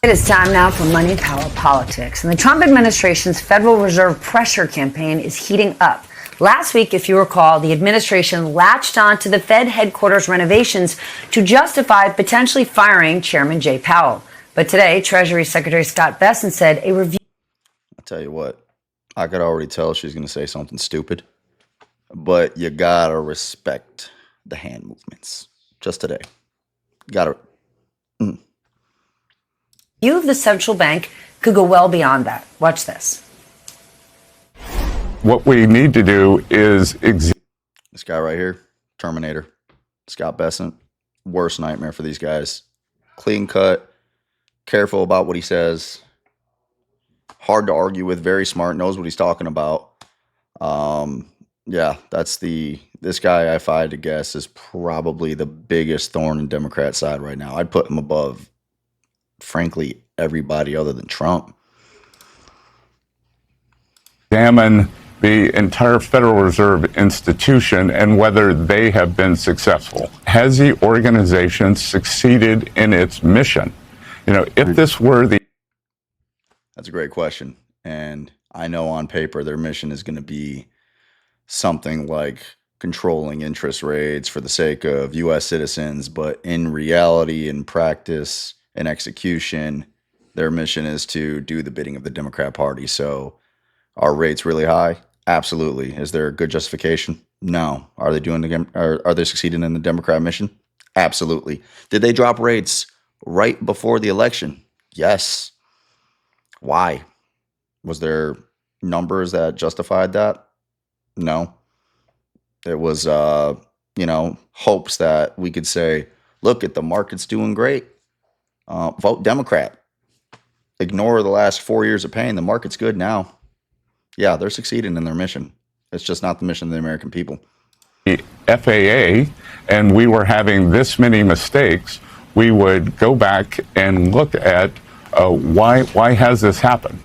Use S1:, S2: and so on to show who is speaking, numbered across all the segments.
S1: It is time now for Money, Power, Politics. And the Trump administration's Federal Reserve pressure campaign is heating up. Last week, if you recall, the administration latched on to the Fed headquarters renovations to justify potentially firing Chairman Jay Powell. But today, Treasury Secretary Scott Bessent said a review.
S2: I'll tell you what, I could already tell she's going to say something stupid. But you got to respect the hand movements. Just today. Got to.
S1: View of the central bank could go well beyond that. Watch this.
S3: What we need to do is
S2: this guy right here, Terminator, Scott Bessent, worst nightmare for these guys. Clean cut, careful about what he says, hard to argue with, very smart, knows what he's talking about. Yeah, this guy, if I had to guess, is probably the biggest thorn in Democrat side right now. I'd put him above, frankly, everybody other than Trump.
S3: examine the entire Federal Reserve institution and whether they have been successful. Has the organization succeeded in its mission? You know, if this were the...
S2: That's a great question. And I know on paper their mission is going to be something like controlling interest rates for the sake of U.S. citizens, but in reality, in practice, in execution, their mission is to do the bidding of the Democrat Party. So are rates really high? Absolutely. Is there a good justification? No. Are they succeeding in the Democrat mission? Absolutely. Did they drop rates right before the election? Yes. Why? Was there numbers that justified that? No. It was, hopes that we could say, look, the market's doing great. Vote Democrat. Ignore the last 4 years of pain. The market's good now. Yeah, they're succeeding in their mission. It's just not the mission of the American people.
S3: The FAA, and we were having this many mistakes, we would go back and look at why has this happened?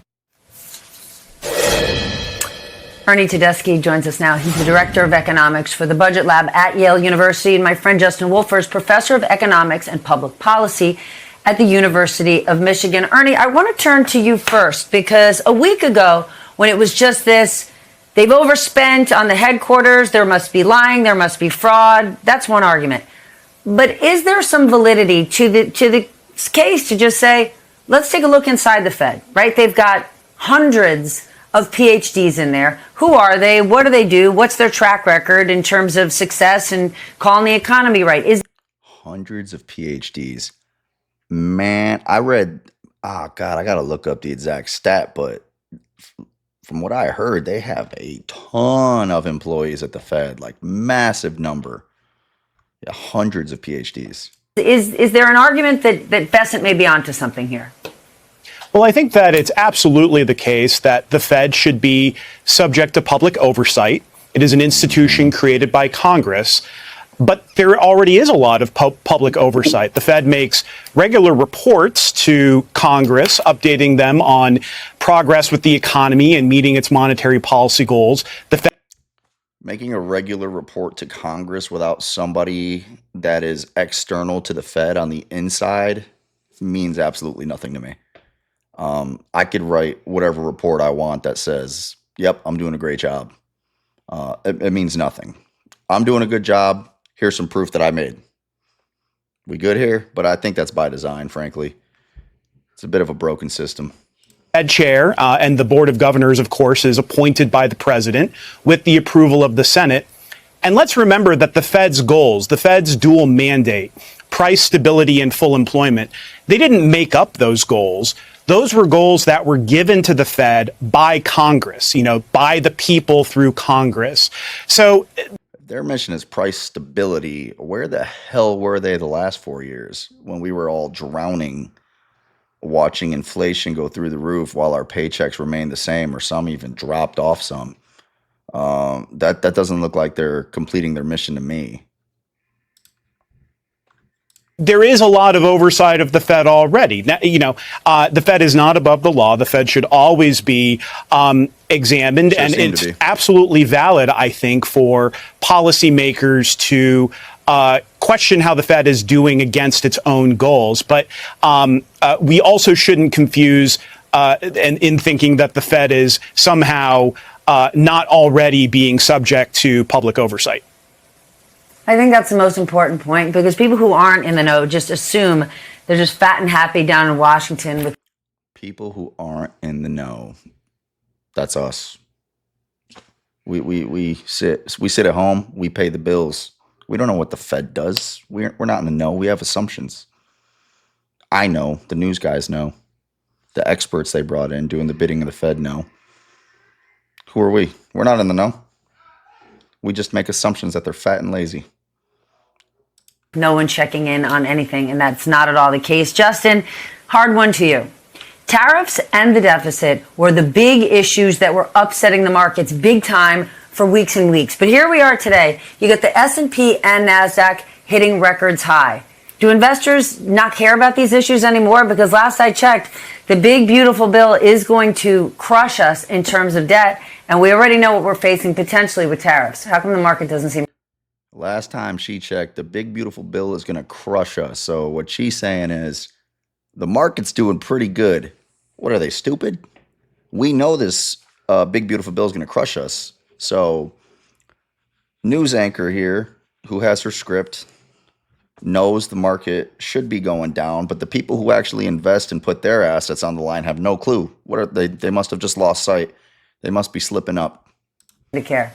S1: Ernie Tedeschi joins us now. He's the Director of Economics for the Budget Lab at Yale University. And my friend Justin Wolfer is Professor of Economics and Public Policy at the University of Michigan. Ernie, I want to turn to you first, because a week ago, when it was just this, they've overspent on the headquarters, there must be lying, there must be fraud, that's one argument. But is there some validity to the case to just say, let's take a look inside the Fed, right? They've got hundreds of PhDs in there. Who are they? What do they do? What's their track record in terms of success and calling the economy right?
S2: Hundreds of PhDs. Man, I read, I got to look up the exact stat, but from what I heard, they have a ton of employees at the Fed, like massive number. Yeah, hundreds of PhDs.
S1: Is there an argument that Bessent may be onto something here?
S4: Well, I think that it's absolutely the case that the Fed should be subject to public oversight. It is an institution created by Congress, but there already is a lot of public oversight. The Fed makes regular reports to Congress, updating them on progress with the economy and meeting its monetary policy goals. The Fed
S2: making a regular report to Congress without somebody that is external to the Fed on the inside means absolutely nothing to me. I could write whatever report I want that says, yep, I'm doing a great job. It means nothing. I'm doing a good job. Here's some proof that I made. We good here? But I think that's by design, frankly. It's a bit of a broken system.
S4: Fed chair and the Board of Governors, of course, is appointed by the president with the approval of the Senate. And let's remember that the Fed's goals, the Fed's dual mandate, price stability and full employment, they didn't make up those goals. Those were goals that were given to the Fed by Congress, by the people through Congress. So
S2: their mission is price stability. Where the hell were they the last 4 years when we were all drowning, watching inflation go through the roof while our paychecks remained the same, or some even dropped off some? That doesn't look like they're completing their mission to me.
S4: There is a lot of oversight of the Fed already. Now, the Fed is not above the law. The Fed should always be examined, and it's absolutely valid, I think, for policymakers to question how the Fed is doing against its own goals. But we also shouldn't confuse in thinking that the Fed is somehow not already being subject to public oversight.
S1: I think that's the most important point, because people who aren't in the know just assume they're just fat and happy down in Washington with
S2: People who aren't in the know. That's us. We sit at home, we pay the bills. We don't know what the Fed does. We're not in the know. We have assumptions. I know, the news guys know. The experts they brought in doing the bidding of the Fed know. Who are we? We're not in the know. We just make assumptions that they're fat and lazy.
S1: no one checking in on anything, and that's not at all the case. Justin, hard one to you. Tariffs and the deficit were the big issues that were upsetting the markets big time for weeks and weeks. But here we are today. You get the S&P and NASDAQ hitting records high. Do investors not care about these issues anymore? Because last I checked, the big, beautiful bill is going to crush us in terms of debt. And we already know what we're facing potentially with tariffs. How come the market doesn't seem...
S2: Last time she checked, the big, beautiful bill is going to crush us. So what she's saying is the market's doing pretty good. What are they, stupid? We know this big, beautiful bill is going to crush us. So news anchor here, who has her script, knows the market should be going down, but the people who actually invest and put their assets on the line have no clue. What are they? They must have just lost sight. They must be slipping up.
S1: to care?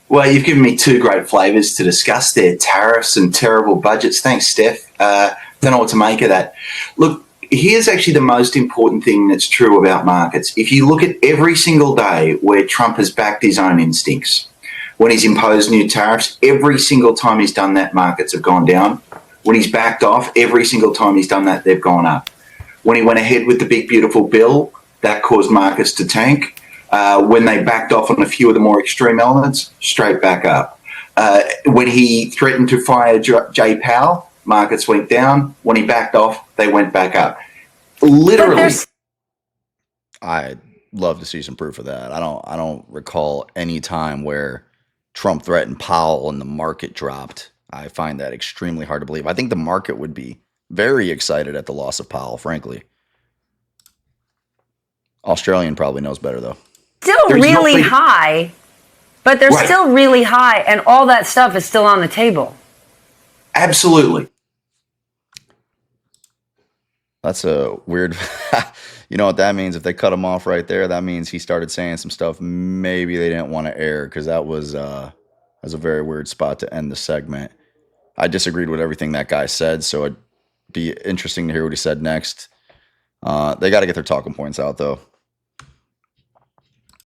S5: Well, you've given me two great flavors to discuss there, tariffs and terrible budgets. Thanks, Steph. Don't know what to make of that. Look, here's actually the most important thing that's true about markets. If you look at every single day where Trump has backed his own instincts, when he's imposed new tariffs, every single time he's done that, markets have gone down. When he's backed off, every single time he's done that, they've gone up. When he went ahead with the big, beautiful bill, that caused markets to tank. When they backed off on a few of the more extreme elements, straight back up. When he threatened to fire Jay Powell, markets went down. When he backed off, they went back up. Literally.
S2: I'd love to see some proof of that. I don't recall any time where Trump threatened Powell and the market dropped. I find that extremely hard to believe. I think the market would be very excited at the loss of Powell, frankly. Australian probably knows better, though.
S1: Still really high, but they're still really high, and all that stuff is still on the table.
S5: Absolutely.
S2: That's a weird... You know what that means? If they cut him off right there, that means he started saying some stuff maybe they didn't want to air, because that was a very weird spot to end the segment. I disagreed with everything that guy said, so it'd be interesting to hear what he said next. They got to get their talking points out, though.